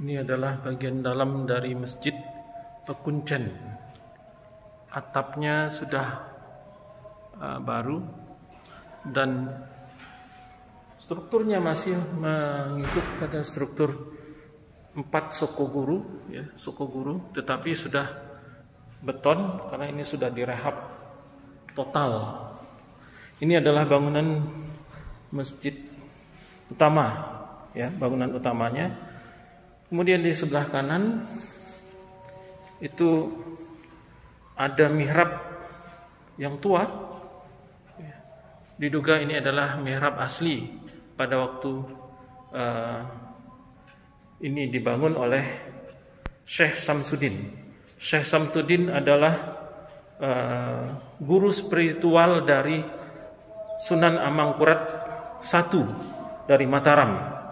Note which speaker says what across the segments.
Speaker 1: Ini adalah bagian dalam dari Masjid Pekuncen. Atapnya sudah baru dan strukturnya masih mengikut pada struktur 4 sokoguru, ya, sokoguru, tetapi sudah beton karena ini sudah direhab total. Ini adalah bangunan masjid utama, ya, bangunan utamanya. Kemudian di sebelah kanan itu ada mihrab yang tua. Diduga ini adalah mihrab asli pada waktu ini dibangun oleh Syekh Samsudin. Syekh Samsudin adalah guru spiritual dari Sunan Amangkurat I dari Mataram.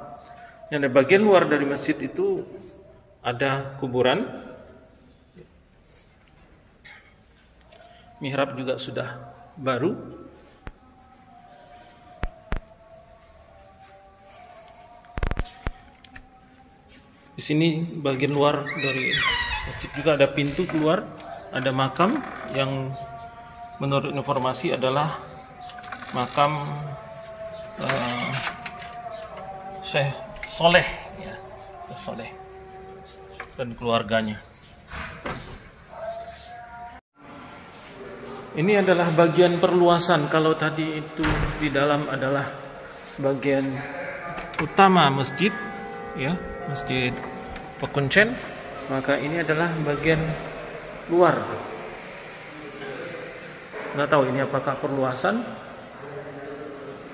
Speaker 1: Yang di bagian luar dari masjid itu ada kuburan. Mihrab juga sudah baru. Di sini bagian luar dari masjid juga ada pintu keluar, ada makam yang menurut informasi adalah makam Syekh Soleh, ya, Syekh Soleh dan keluarganya. Ini adalah bagian perluasan. Kalau tadi itu di dalam adalah bagian utama masjid, ya, Masjid Pekuncen, maka ini adalah bagian luar. Nggak tahu ini apakah perluasan,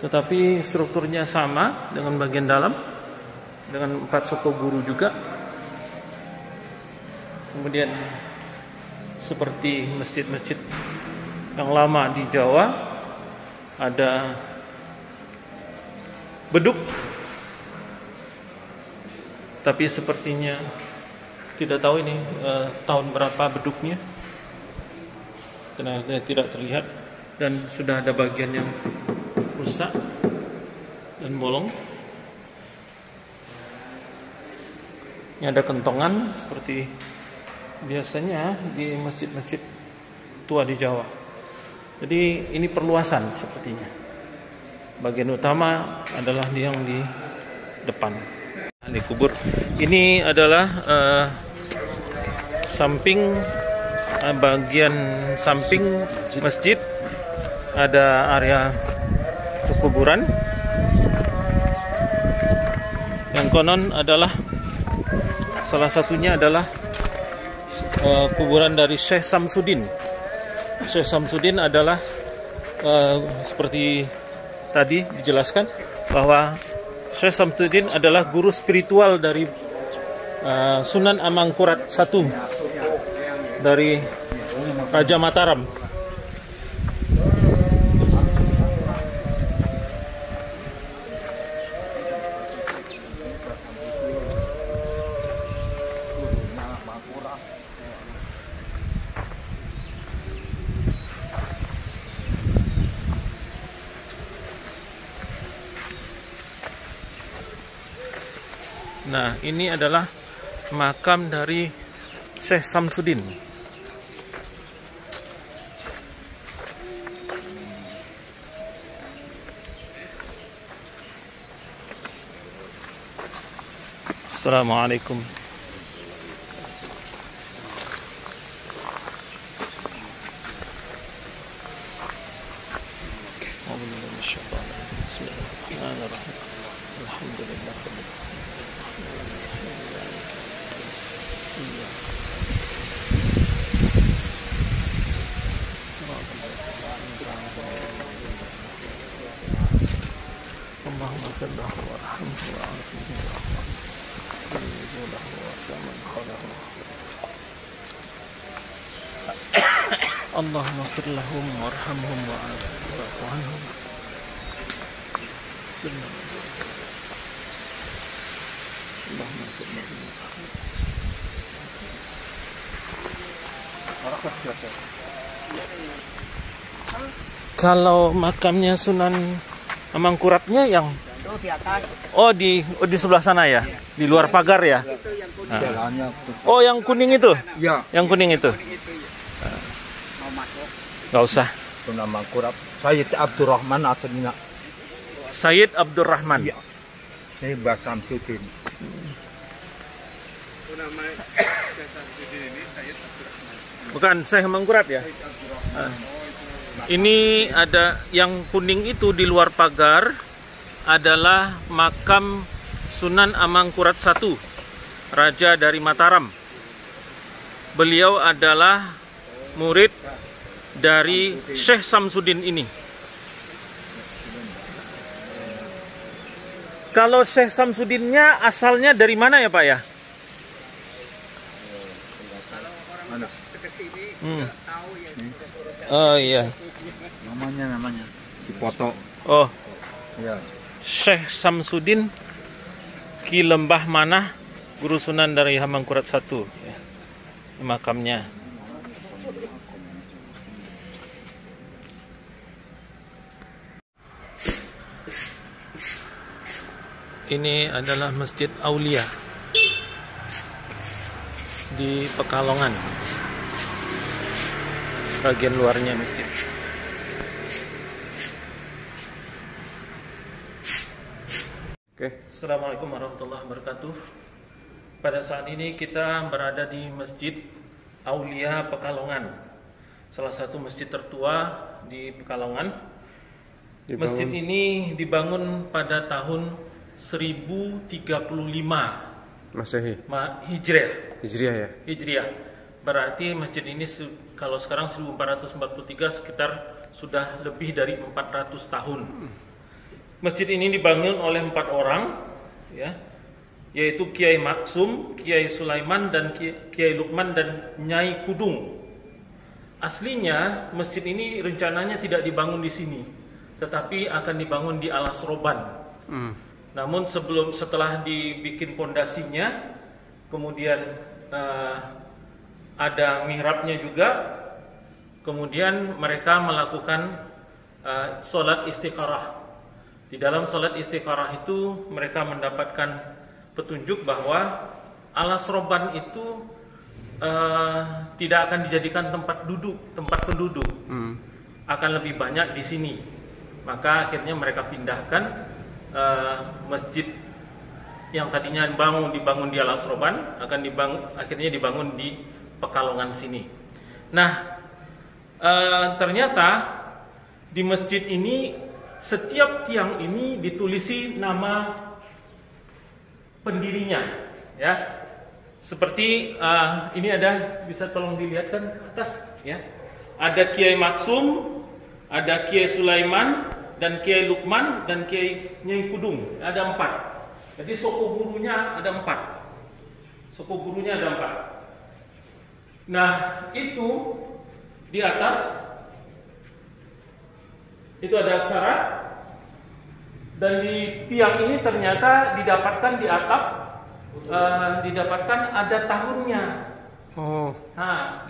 Speaker 1: tetapi strukturnya sama dengan bagian dalam, dengan 4 sokoguru juga. Kemudian seperti masjid-masjid yang lama di Jawa, ada beduk, tapi sepertinya tidak tahu ini tahun berapa beduknya, karena tidak terlihat, dan sudah ada bagian yang rusak dan bolong. Ini ada kentongan seperti biasanya di masjid-masjid tua di Jawa. Jadi ini perluasan sepertinya. Bagian utama adalah yang di depan. Ini kubur. Ini adalah bagian samping masjid, ada area kuburan yang konon adalah salah satunya adalah kuburan dari Syekh Samsudin. Syekh Samsudin adalah seperti tadi dijelaskan bahwa Syekh Samsudin adalah guru spiritual dari Sunan Amangkurat I dari Raja Mataram. Nah, ini adalah makam dari Syekh Samsudin. Assalamualaikum. Bismillahirrahmanirrahim. Alhamdulillah. Allahumma sallahu warhamhu wa'afihi wa'afihi wa'asaman khalahu. Allahumma firlahum warhamhum wa'afihi wa'afihi. Allahumma firlahum. Kalau makamnya Sunan Amangkuratnya yang
Speaker 2: Oh, di atas.
Speaker 1: di sebelah sana ya, di luar pagar ya.
Speaker 3: Jalannya.
Speaker 1: Oh, yang kuning itu?
Speaker 3: Ya.
Speaker 1: Yang kuning itu?
Speaker 2: Mau masuk.
Speaker 1: Nggak usah.
Speaker 3: Itu nama kurap. Sayyid Abdurrahman atau Nina.
Speaker 1: Sayyid Abdurrahman.
Speaker 3: Iya. Ini Mbak Samsudin.
Speaker 1: Bukan Syekh Mangkurat ya? Ini ada yang kuning itu di luar pagar adalah makam Sunan Amangkurat I, Raja dari Mataram. Beliau adalah murid dari Syekh Samsudin ini. Kalau Syekh Samsudinnya asalnya dari mana ya Pak ya?
Speaker 3: Mana?
Speaker 1: Oh iya.
Speaker 3: Namanya. Dipoto.
Speaker 1: Oh,
Speaker 3: Ya.
Speaker 1: Syekh Samsudin Ki Lembah Manah, Guru Sunan dari Hamangkurat I. Ya. Ini makamnya. Ini adalah Masjid Aulia di Pekalongan. Bagian luarnya masjid. Oke. Assalamualaikum warahmatullahi wabarakatuh. Pada saat ini kita berada di Masjid Aulia Pekalongan, salah satu masjid tertua di Pekalongan. Masjid ini dibangun pada tahun 1035
Speaker 4: Masehi.
Speaker 1: Hijriah.
Speaker 4: Ya.
Speaker 1: Hijriah. Berarti masjid ini kalau sekarang 1443 sekitar sudah lebih dari 400 tahun. Masjid ini dibangun oleh 4 orang, ya, yaitu Kiai Maksum, Kiai Sulaiman, dan Kiai Lukman dan Nyai Kudung. Aslinya masjid ini rencananya tidak dibangun di sini, tetapi akan dibangun di Alas Roban. Namun setelah dibikin pondasinya, kemudian ada mihrabnya juga, kemudian mereka melakukan sholat istikharah. Di dalam sholat istikharah itu mereka mendapatkan petunjuk bahwa Alas Roban itu tidak akan dijadikan tempat penduduk, akan lebih banyak di sini. Maka akhirnya mereka pindahkan masjid yang tadinya dibangun di Alas Roban akhirnya dibangun di Pekalongan sini. Nah, ternyata di masjid ini setiap tiang ini ditulisi nama pendirinya, ya. Seperti ini ada, bisa tolong dilihatkan ke atas, ya. Ada Kiai Maksum, ada Kiai Sulaiman, dan Kiai Lukman, dan Kiai Nyai Kudung. Ada 4. Jadi suku gurunya ada 4. Nah, itu di atas itu ada aksara, dan di tiang ini ternyata didapatkan di atap didapatkan ada tahunnya. Nah,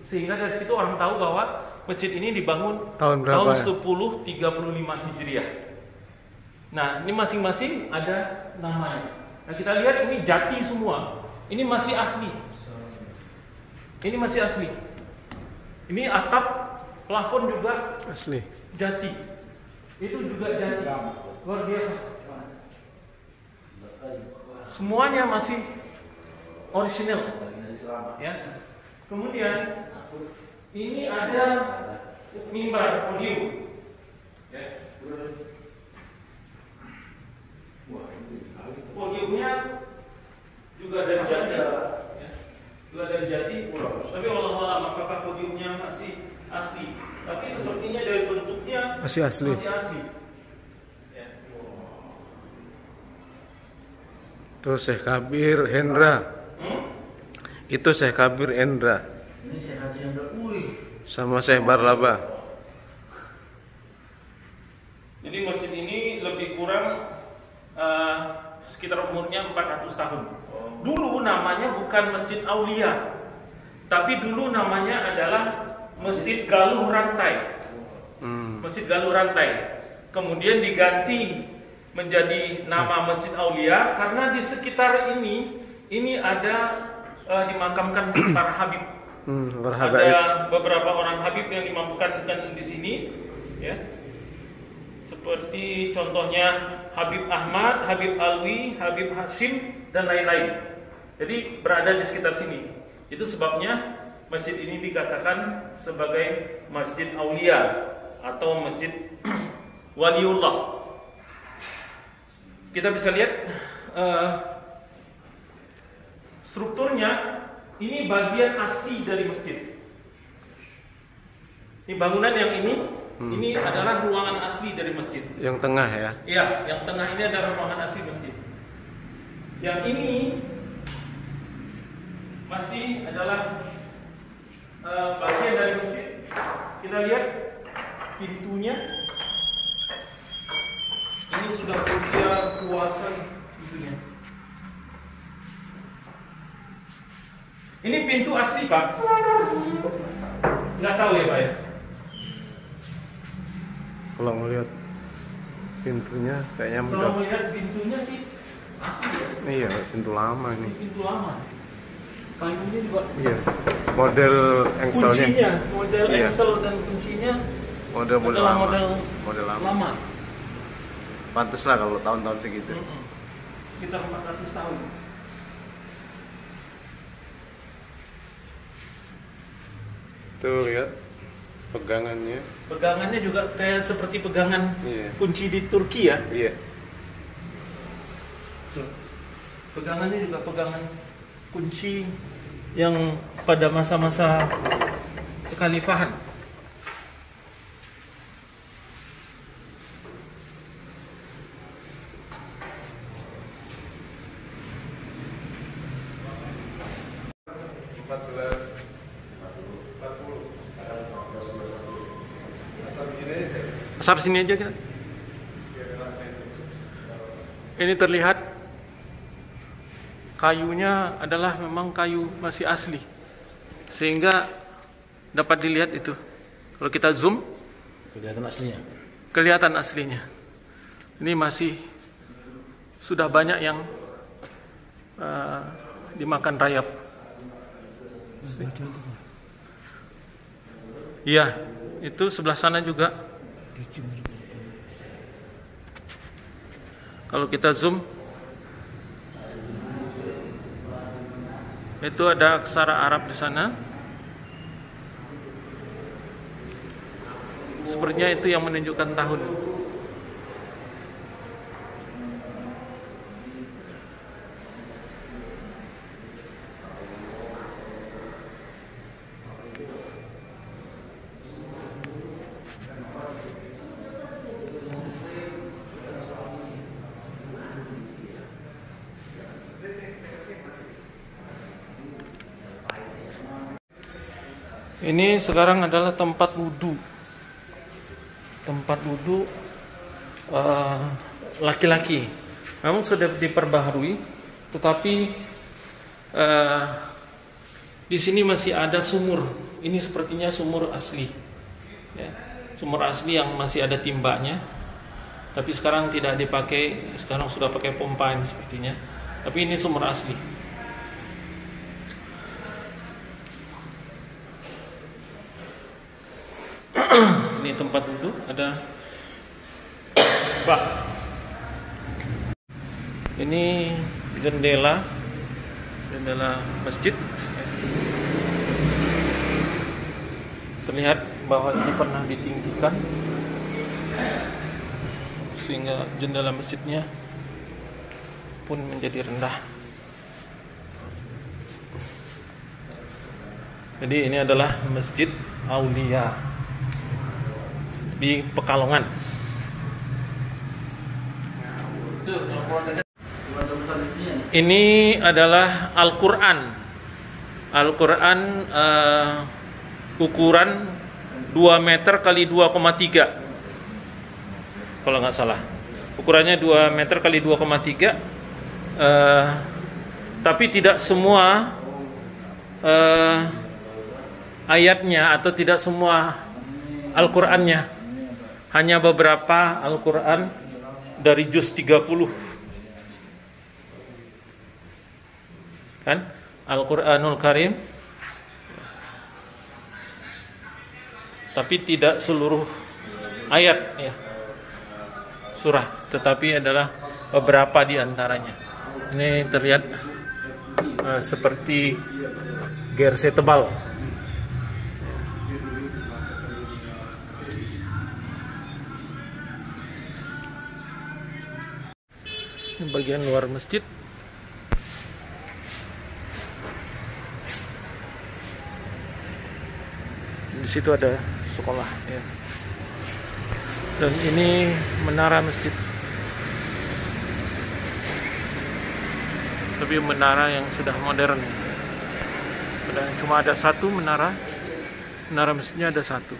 Speaker 1: sehingga dari situ orang tahu bahwa masjid ini dibangun
Speaker 4: Tahun berapa ya?
Speaker 1: 1035 Hijriah. Nah, ini masing-masing ada namanya. Nah, kita lihat ini jati semua. Ini masih asli. Ini atap, plafon juga
Speaker 4: Asli.
Speaker 1: jati. Itu juga jati. Luar biasa. Semuanya masih orisinal. Ya. Kemudian ini ada mimbar podium. Ya. Podiumnya juga dari jati. Ya. Juga dari jati. Tapi wallahualam apakah podiumnya masih asli? Tapi sepertinya dari bentuknya
Speaker 4: Masih asli.
Speaker 1: Ya.
Speaker 4: Itu Syekh Kabir Hendra. Itu Syekh Kabir Hendra.
Speaker 1: Ini Syekh Haji Hendra.
Speaker 4: Sama Syekh Barlaba.
Speaker 1: Jadi masjid ini lebih kurang sekitar umurnya 400 tahun. Dulu namanya bukan Masjid Aulia, tapi dulu namanya adalah Masjid Galuh Rantai. Masjid Galuh Rantai. Kemudian diganti menjadi nama Masjid Aulia karena di sekitar ini ada dimakamkan para habib. Ada beberapa orang habib yang dimakamkan di sini, ya. Seperti contohnya Habib Ahmad, Habib Alwi, Habib Hashim dan lain-lain. Jadi berada di sekitar sini. Itu sebabnya masjid ini dikatakan sebagai Masjid Aulia atau Masjid Waliullah. Kita bisa lihat strukturnya. Ini bagian asli dari masjid. Ini bangunan yang ini adalah ruangan asli dari masjid.
Speaker 4: Yang tengah ya?
Speaker 1: Iya, yang tengah ini adalah ruangan asli masjid. Yang ini masih adalah bagian dari masjid. Kita lihat pintunya. Ini sudah berusia kuasa pintunya. Ini pintu asli, Pak. Nggak tahu ya, Pak ya?
Speaker 4: Kalau melihat pintunya kayaknya
Speaker 1: Kalau melihat pintunya sih asli ya.
Speaker 4: Iya, pintu lama ini.
Speaker 1: Pintu lama. Kayunya juga.
Speaker 4: Iya. Model engselnya.
Speaker 1: Kuncinya, model
Speaker 4: Iya.
Speaker 1: engsel dan kuncinya
Speaker 4: Model
Speaker 1: adalah
Speaker 4: lama.
Speaker 1: model
Speaker 4: lama.
Speaker 1: lama.
Speaker 4: Pantes lah kalau tahun-tahun segitu.
Speaker 1: Sekitar 400 tahun.
Speaker 4: Tuh lihat pegangannya.
Speaker 1: Pegangannya juga kayak seperti pegangan
Speaker 4: Iya.
Speaker 1: kunci di Turki ya.
Speaker 4: Iya.
Speaker 1: Tuh. Pegangannya juga pegangan kunci yang pada masa-masa kekhalifahan. Asar sini aja kita. Ini terlihat kayunya adalah memang kayu masih asli, sehingga dapat dilihat itu. Kalau kita zoom, kelihatan aslinya. Ini masih sudah banyak yang dimakan rayap. Iya, itu sebelah sana juga. Kalau kita zoom, itu ada aksara Arab di sana. Sepertinya itu yang menunjukkan tahun. Ini sekarang adalah tempat wudhu. Tempat wudhu laki-laki. Memang sudah diperbaharui, tetapi di sini masih ada sumur. Ini sepertinya sumur asli, ya. Sumur asli yang masih ada timbanya. Tapi sekarang tidak dipakai. Sekarang sudah pakai pompa ini sepertinya. Tapi ini sumur asli. Ini tempat duduk, ada bak. Ini jendela masjid. Terlihat bahwa ini pernah ditinggikan sehingga jendela masjidnya pun menjadi rendah. Jadi ini adalah Masjid Aulia di Pekalongan. Ini adalah Al-Quran. Al-Quran ukuran 2 meter kali 2,3, kalau nggak salah. Ukurannya 2 meter kali 2,3. Tapi tidak semua ayatnya atau tidak semua Al-Qurannya. Hanya beberapa Al-Quran dari juz 30. Kan? Al-Qur'anul Karim. Tapi tidak seluruh ayat ya. Surah, tetapi adalah beberapa di antaranya. Ini terlihat seperti jersey tebal. Ini bagian luar masjid. Di situ ada sekolah ya. Dan ini menara masjid. Tapi menara yang sudah modern. Dan cuma ada satu menara. Menara masjidnya ada satu.